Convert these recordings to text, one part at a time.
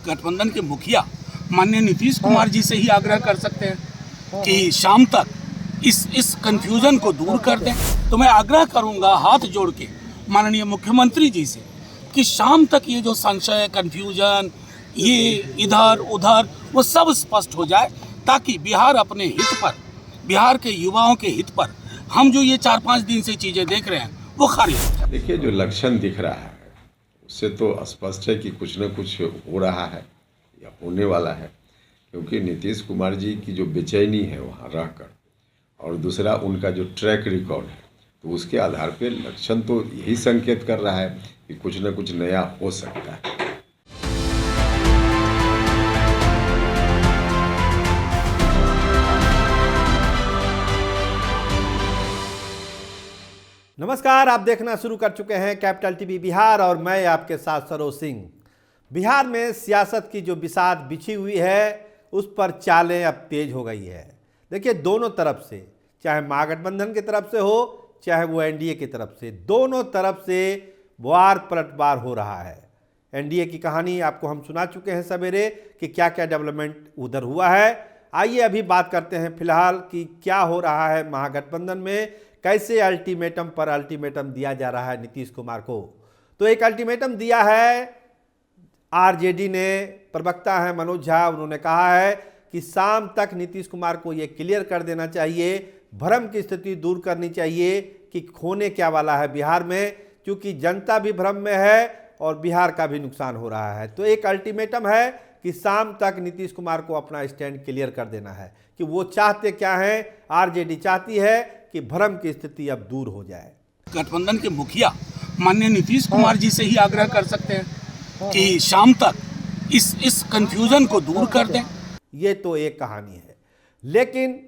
गठबंधन के मुखिया माननीय नीतीश कुमार जी से ही आग्रह कर सकते हैं कि शाम तक इस कंफ्यूजन को दूर कर दें। तो मैं आग्रह करूंगा हाथ जोड़ के माननीय मुख्यमंत्री जी से कि शाम तक ये जो संशय, कंफ्यूजन, ये इधर उधर, वो सब स्पष्ट हो जाए, ताकि बिहार अपने हित पर, बिहार के युवाओं के हित पर हम जो ये 4-5 दिन से चीज़ें देख रहे हैं वो खारिज हो जाए। देखिए, जो लक्षण दिख रहा है उससे तो स्पष्ट है कि कुछ न कुछ हो रहा है या होने वाला है, क्योंकि नीतीश कुमार जी की जो बेचैनी है वहाँ रहकर, और दूसरा उनका जो ट्रैक रिकॉर्ड है, तो उसके आधार पे लक्षण तो यही संकेत कर रहा है कि कुछ न कुछ नया हो सकता है। नमस्कार, आप देखना शुरू कर चुके हैं कैपिटल टीवी बिहार और मैं आपके साथ सरोज सिंह। बिहार में सियासत की जो बिसात बिछी हुई है उस पर चालें अब तेज हो गई है। देखिए, दोनों तरफ से, चाहे महागठबंधन की तरफ से हो चाहे वो एनडीए की तरफ से, दोनों तरफ से वार पलटवार हो रहा है। एनडीए की कहानी आपको हम सुना चुके हैं सवेरे कि क्या क्या डेवलपमेंट उधर हुआ है। आइए अभी बात करते हैं फिलहाल कि क्या हो रहा है महागठबंधन में, कैसे अल्टीमेटम पर अल्टीमेटम दिया जा रहा है नीतीश कुमार को। तो एक अल्टीमेटम दिया है आरजेडी ने, प्रवक्ता है मनोज झा, उन्होंने कहा है कि शाम तक नीतीश कुमार को ये क्लियर कर देना चाहिए, भ्रम की स्थिति दूर करनी चाहिए कि होने क्या वाला है बिहार में, क्योंकि जनता भी भ्रम में है और बिहार का भी नुकसान हो रहा है। तो एक अल्टीमेटम है कि शाम तक नीतीश कुमार को अपना स्टैंड क्लियर कर देना है कि वो चाहते क्या हैं। आरजेडी चाहती है कि भ्रम की स्थिति अब दूर हो जाए। गठबंधन के मुखिया माननीय नीतीश कुमार जी से ही आग्रह कर सकते हैं कि शाम तक इस कंफ्यूजन को दूर कर दें। ये तो एक कहानी है, लेकिन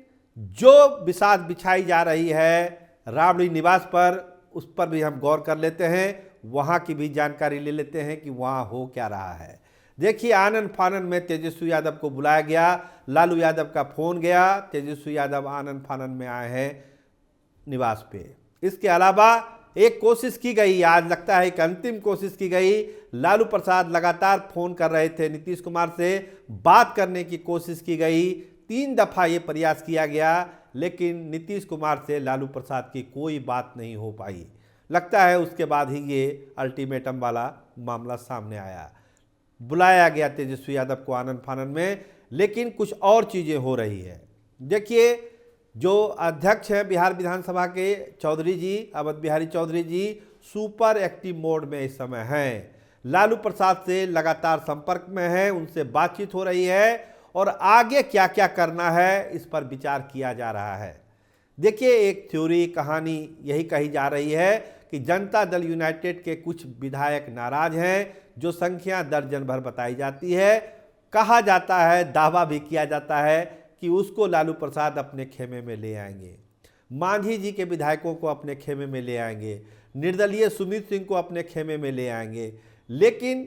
जो बिसात बिछाई जा रही है राबड़ी निवास पर, उस पर भी हम गौर कर लेते हैं, वहाँ की भी जानकारी ले लेते हैं कि वहाँ हो क्या रहा है। देखिए, आनन फानन में तेजस्वी यादव को बुलाया गया, लालू यादव का फोन गया, तेजस्वी यादव आनन फानन में आए हैं निवास पे। इसके अलावा एक कोशिश की गई, आज लगता है एक अंतिम कोशिश की गई। लालू प्रसाद लगातार फोन कर रहे थे नीतीश कुमार से, बात करने की कोशिश की गई, 3 दफा ये प्रयास किया गया, लेकिन नीतीश कुमार से लालू प्रसाद की कोई बात नहीं हो पाई। लगता है उसके बाद ही ये अल्टीमेटम वाला मामला सामने आया। बुलाया गया तेजस्वी यादव को आनन फानन में, लेकिन कुछ और चीज़ें हो रही है। देखिए, जो अध्यक्ष हैं बिहार विधानसभा के चौधरी जी, अवध बिहारी चौधरी जी, सुपर एक्टिव मोड में इस समय हैं। लालू प्रसाद से लगातार संपर्क में हैं, उनसे बातचीत हो रही है और आगे क्या क्या करना है इस पर विचार किया जा रहा है। देखिए, एक थ्योरी, कहानी यही कही जा रही है कि जनता दल यूनाइटेड के कुछ विधायक नाराज हैं, जो संख्या दर्जन भर बताई जाती है। कहा जाता है, दावा भी किया जाता है कि उसको लालू प्रसाद अपने खेमे में ले आएंगे, मांझी जी के विधायकों को अपने खेमे में ले आएंगे, निर्दलीय सुमित सिंह को अपने खेमे में ले आएंगे। लेकिन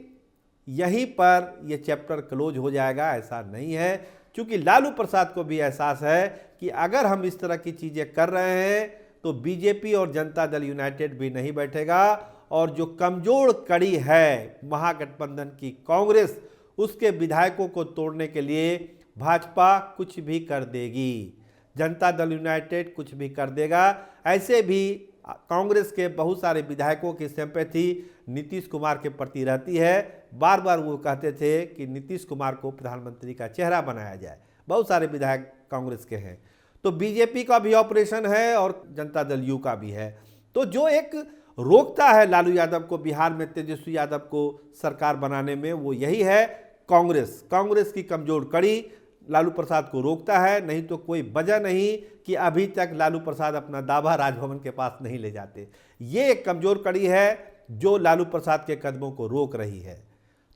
यहीं पर यह चैप्टर क्लोज हो जाएगा, ऐसा नहीं है, क्योंकि लालू प्रसाद को भी एहसास है कि अगर हम इस तरह की चीज़ें कर रहे हैं तो बीजेपी और जनता दल यूनाइटेड भी नहीं बैठेगा, और जो कमजोर कड़ी है महागठबंधन की कांग्रेस, उसके विधायकों को तोड़ने के लिए भाजपा कुछ भी कर देगी, जनता दल यूनाइटेड कुछ भी कर देगा। ऐसे भी कांग्रेस के बहुत सारे विधायकों की सिंपैथी नीतीश कुमार के प्रति रहती है। बार बार वो कहते थे कि नीतीश कुमार को प्रधानमंत्री का चेहरा बनाया जाए, बहुत सारे विधायक कांग्रेस के हैं। तो बीजेपी का भी ऑपरेशन है और जनता दल यू का भी है। तो जो एक रोकता है लालू यादव को बिहार में तेजस्वी यादव को सरकार बनाने में, वो यही है कांग्रेस की कमजोर कड़ी लालू प्रसाद को रोकता है। नहीं तो कोई वजह नहीं कि अभी तक लालू प्रसाद अपना दावा राजभवन के पास नहीं ले जाते। ये एक कमजोर कड़ी है जो लालू प्रसाद के कदमों को रोक रही है।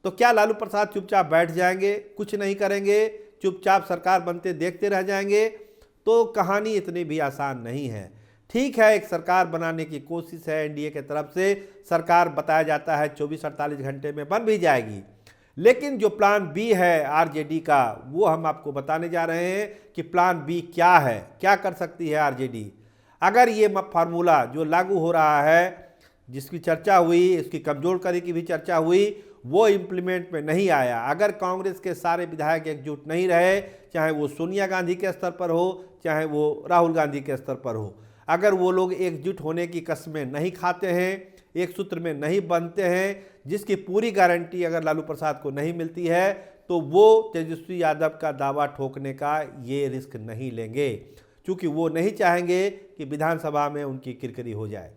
तो क्या लालू प्रसाद चुपचाप बैठ जाएंगे, कुछ नहीं करेंगे, चुपचाप सरकार बनते देखते रह जाएंगे? तो कहानी इतनी भी आसान नहीं है। ठीक है, एक सरकार बनाने की कोशिश है एनडीए के तरफ से, सरकार बताया जाता है 24-48 घंटे में बन भी जाएगी, लेकिन जो प्लान बी है आरजेडी का, वो हम आपको बताने जा रहे हैं कि प्लान बी क्या है, क्या कर सकती है आरजेडी। अगर ये फार्मूला जो लागू हो रहा है, जिसकी चर्चा हुई, इसकी कमजोर कड़ी की भी चर्चा हुई, वो इम्प्लीमेंट में नहीं आया, अगर कांग्रेस के सारे विधायक एकजुट नहीं रहे, चाहे वो सोनिया गांधी के स्तर पर हो, चाहे वो राहुल गांधी के स्तर पर हो, अगर वो लोग एकजुट होने की कस्में नहीं खाते हैं, एक सूत्र में नहीं बनते हैं, जिसकी पूरी गारंटी अगर लालू प्रसाद को नहीं मिलती है, तो वो तेजस्वी यादव का दावा ठोकने का ये रिस्क नहीं लेंगे, क्योंकि वो नहीं चाहेंगे कि विधानसभा में उनकी किरकिरी हो जाए।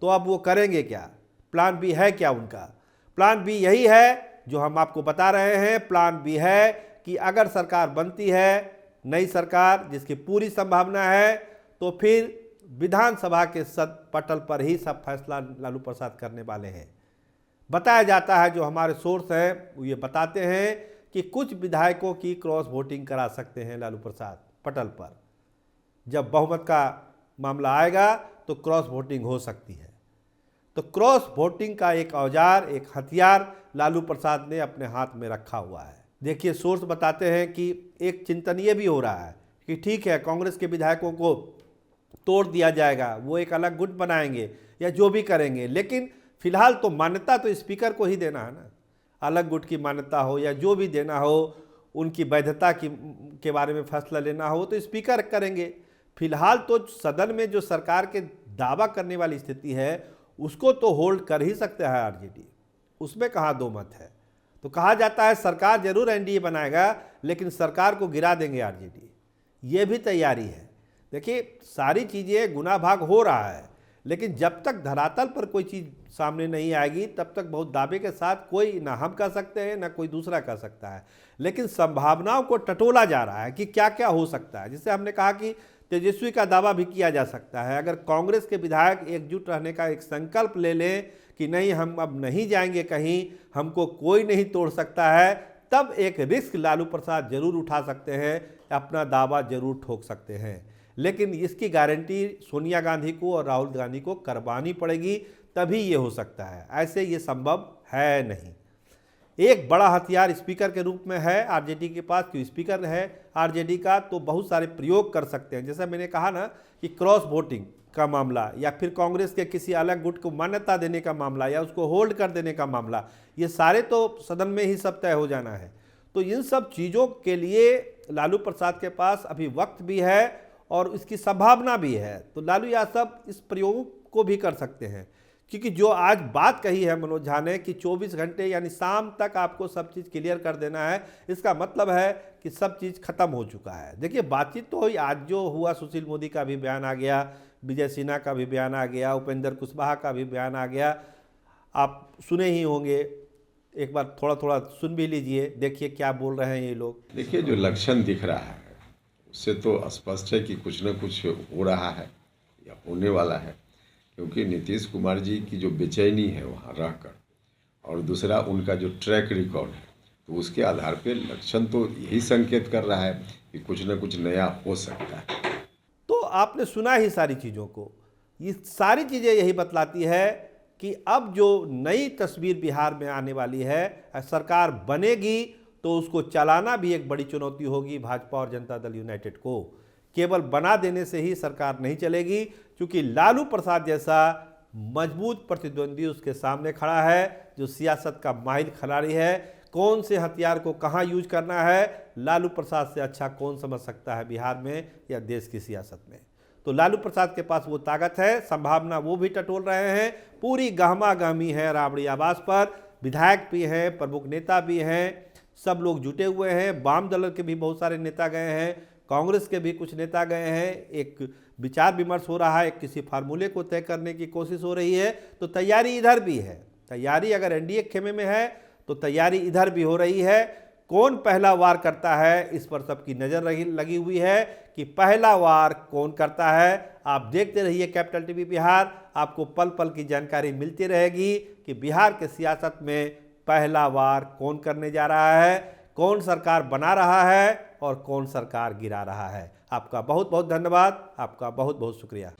तो अब वो करेंगे क्या? प्लान बी है क्या उनका? प्लान बी यही है जो हम आपको बता रहे हैं। प्लान बी है कि अगर सरकार बनती है, नई सरकार जिसकी पूरी संभावना है, तो फिर विधानसभा के पटल पर ही सब फैसला लालू प्रसाद करने वाले हैं। बताया जाता है, जो हमारे सोर्स हैं वो ये बताते हैं कि कुछ विधायकों की क्रॉस वोटिंग करा सकते हैं लालू प्रसाद पटल पर। जब बहुमत का मामला आएगा तो क्रॉस वोटिंग हो सकती है। तो क्रॉस वोटिंग का एक औजार, एक हथियार लालू प्रसाद ने अपने हाथ में रखा हुआ है। देखिए, सोर्स बताते हैं कि एक चिंतन ये भी हो रहा है कि ठीक है, कांग्रेस के विधायकों को तोड़ दिया जाएगा, वो एक अलग गुट बनाएंगे या जो भी करेंगे, लेकिन फिलहाल तो मान्यता तो स्पीकर को ही देना है ना। अलग गुट की मान्यता हो या जो भी देना हो, उनकी वैधता के बारे में फैसला लेना हो तो स्पीकर करेंगे। फिलहाल तो सदन में जो सरकार के दावा करने वाली स्थिति है उसको तो होल्ड कर ही सकता है आरजेडी, उसमें कहाँ दो मत है। तो कहा जाता है सरकार जरूर एनडीए बनाएगा, लेकिन सरकार को गिरा देंगे आरजेडी, ये भी तैयारी है। देखिए, सारी चीज़ें गुना भाग हो रहा है, लेकिन जब तक धरातल पर कोई चीज़ सामने नहीं आएगी तब तक बहुत दावे के साथ कोई ना हम कह सकते हैं ना कोई दूसरा कह सकता है। लेकिन संभावनाओं को टटोला जा रहा है कि क्या क्या हो सकता है। जिससे हमने कहा कि तेजस्वी का दावा भी किया जा सकता है, अगर कांग्रेस के विधायक एकजुट रहने का एक संकल्प ले लें कि नहीं, हम अब नहीं जाएंगे कहीं, हमको कोई नहीं तोड़ सकता है, तब एक रिस्क लालू प्रसाद जरूर उठा सकते हैं, अपना दावा जरूर ठोक सकते हैं। लेकिन इसकी गारंटी सोनिया गांधी को और राहुल गांधी को करवानी पड़ेगी, तभी ये हो सकता है, ऐसे ये संभव है नहीं। एक बड़ा हथियार स्पीकर के रूप में है आरजेडी के पास, क्योंकि स्पीकर है आरजेडी का तो बहुत सारे प्रयोग कर सकते हैं। जैसा मैंने कहा ना कि क्रॉस वोटिंग का मामला, या फिर कांग्रेस के किसी अलग गुट को मान्यता देने का मामला, या उसको होल्ड कर देने का मामला, ये सारे तो सदन में ही सब तय हो जाना है। तो इन सब चीज़ों के लिए लालू प्रसाद के पास अभी वक्त भी है और इसकी संभावना भी है। तो लालू यादव इस प्रयोग को भी कर सकते हैं, क्योंकि जो आज बात कही है मनोज झा ने कि 24 घंटे यानी शाम तक आपको सब चीज़ क्लियर कर देना है, इसका मतलब है कि सब चीज़ खत्म हो चुका है। देखिए, बातचीत तो हुई, आज जो हुआ, सुशील मोदी का भी बयान आ गया, विजय सिन्हा का भी बयान आ गया, उपेंद्र कुशवाहा का भी बयान आ गया, आप सुने ही होंगे, एक बार थोड़ा थोड़ा सुन भी लीजिए, देखिए क्या बोल रहे हैं ये लोग। देखिए, जो लक्षण दिख रहा है उससे तो स्पष्ट है कि कुछ न कुछ हो रहा है या होने वाला है, क्योंकि नीतीश कुमार जी की जो बेचैनी है वहाँ रहकर, और दूसरा उनका जो ट्रैक रिकॉर्ड है, तो उसके आधार पे लक्षण तो यही संकेत कर रहा है कि कुछ न कुछ नया हो सकता है। तो आपने सुना ही सारी चीज़ों को, ये सारी चीज़ें यही बतलाती है कि अब जो नई तस्वीर बिहार में आने वाली है, सरकार बनेगी तो उसको चलाना भी एक बड़ी चुनौती होगी भाजपा और जनता दल यूनाइटेड को। केवल बना देने से ही सरकार नहीं चलेगी, क्योंकि लालू प्रसाद जैसा मजबूत प्रतिद्वंदी उसके सामने खड़ा है, जो सियासत का माहिर खिलाड़ी है। कौन से हथियार को कहाँ यूज करना है, लालू प्रसाद से अच्छा कौन समझ सकता है बिहार में या देश की सियासत में। तो लालू प्रसाद के पास वो ताकत है, संभावना वो भी टटोल रहे हैं, पूरी गहमा गहमी है राबड़ी आवास पर। विधायक भी हैं, प्रमुख नेता भी हैं, सब लोग जुटे हुए हैं। वाम दल के भी बहुत सारे नेता गए हैं, कांग्रेस के भी कुछ नेता गए हैं। एक विचार विमर्श हो रहा है, किसी फार्मूले को तय करने की कोशिश हो रही है। तो तैयारी इधर भी है, तैयारी अगर एनडीए खेमे में है तो तैयारी इधर भी हो रही है। कौन पहला वार करता है, इस पर सबकी नज़र लगी हुई है कि पहला वार कौन करता है। आप देखते रहिए कैपिटल टीवी बिहार, आपको पल पल की जानकारी मिलती रहेगी कि बिहार के सियासत में पहला वार कौन करने जा रहा है, कौन सरकार बना रहा है और कौन सरकार गिरा रहा है। आपका बहुत बहुत धन्यवाद, आपका बहुत बहुत शुक्रिया।